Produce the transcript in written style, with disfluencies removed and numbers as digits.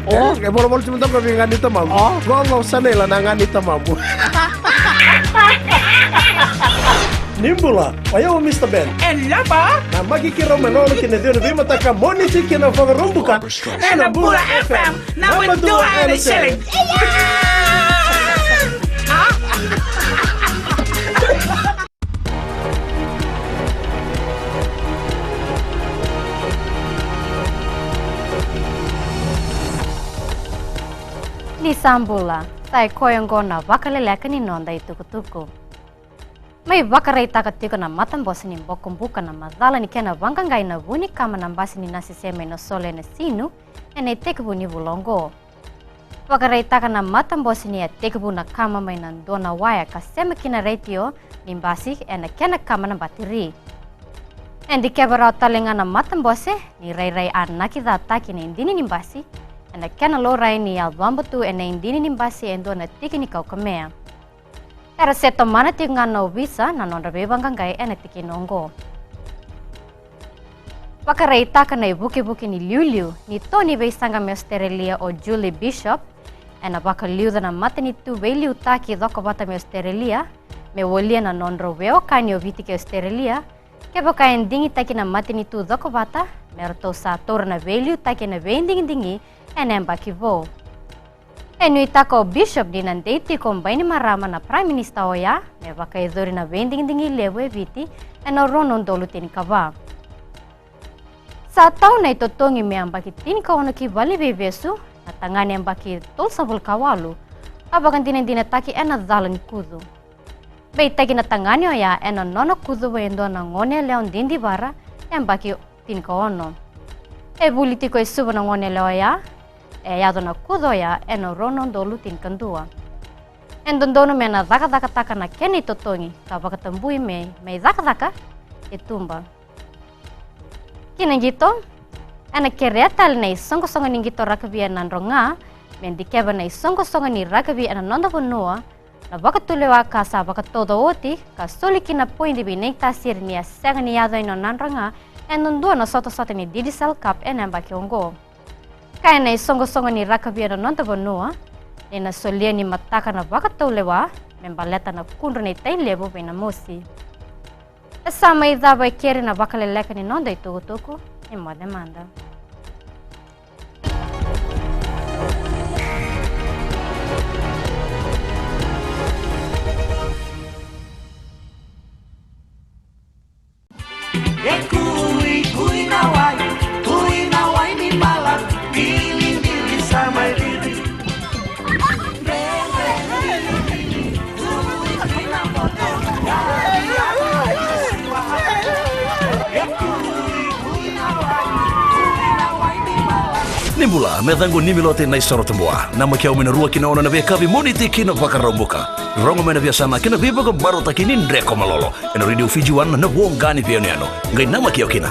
Oh, kayak boro-boro cuma tahu kami ngani tamam. Gua nggak usah nih lah ngani tamam. Nimbula, ayo Mr. Ben. Ella ba? Na magkikiro manolo kinadio na bima taka moni chiki na fagarumbuka. Na Bula FM. Na Madua and Selling. Ni Sambula, tai koyongo na Vakaleleka ni nonda itukutuku. Mai vakarai takatiko na matambosi ni mbokumbuka na madhala ni kena vangangai na vuni kama na mbasi ni nasiseme no sole na sinu ene tekebu ni vulongo. Vakarai taka na matambosi ni tekebu na kama mai na ndona waya kasema kina radio ni mbasi ene kena kama na batiri. Endi kebarao talenga na matambosi ni rai anaki dha taki na indini ni mbasi ene kena lo rai ni alvambatu ene indini ni mbasi endo na tiki ni kaukamea. Era seto mana tinga no visa na nonda bebangangai ene tiki nongo. Vakarai taka na buki ni liuliu ni Tony veisanga me Australia o Julie Bishop ena vakaliu na mata ni tu veiliu taki dhoko bata me Australia me wolia na nondro veo kani o viti ke Australia ke boka endingi taki na mata ni tu dhoko bata me rato sa tora na veiliu taki na vendingi ene mbaki vo. Enui tako Bishop di nandeiti kombaini marama na Prime Minister oya me vakaidori na vendingi levo e viti ena ronon dolu tini kava. Sa tau na itotongi me ambaki tini kawana ki vali vevesu na tangani ambaki tol sabul kawalu abakan tinendina taki ena dhala ni kudu. Bei taki na tangani oya ena nono kudu wendo na ngone leon dindi vara ambaki tini kawono. E bulitiko e suba na ngone leo ya yado na kudoya eno ronon dolu tin kandua. Endondono me na daka taka na keni totongi ka bakatambui me daka e tumba. Kina gito ana keretal nei songo ni gito rakabi na ronga men dikeba nei songo ni rakabi ana nonda bonua na bakatulewa ka sa bakatodo oti ka soliki na poindi bi nei tasir ni asanga ni yado ino nanranga endondua na soto ni digital cup ena bakiongo. Kaya na songo ni rakabi na nonta bonua ni na solia ni mataka na bakatolewa membaleta na kunro ni tailebo be na mosi. Sama idhaba ikeri na Vakaleleka ni nonda itukutuku ni mwa demanda. Kui na wai ni mala, mili sama diri. Nimbula medango nimilote na isoro tambua na makia umina rua kina ona na via kavi moniti kina vakarombuka rongo mena via sana kina viva ko baro takini ndreko malolo ena radio Fiji wan na wongani via niano ngai na makia kina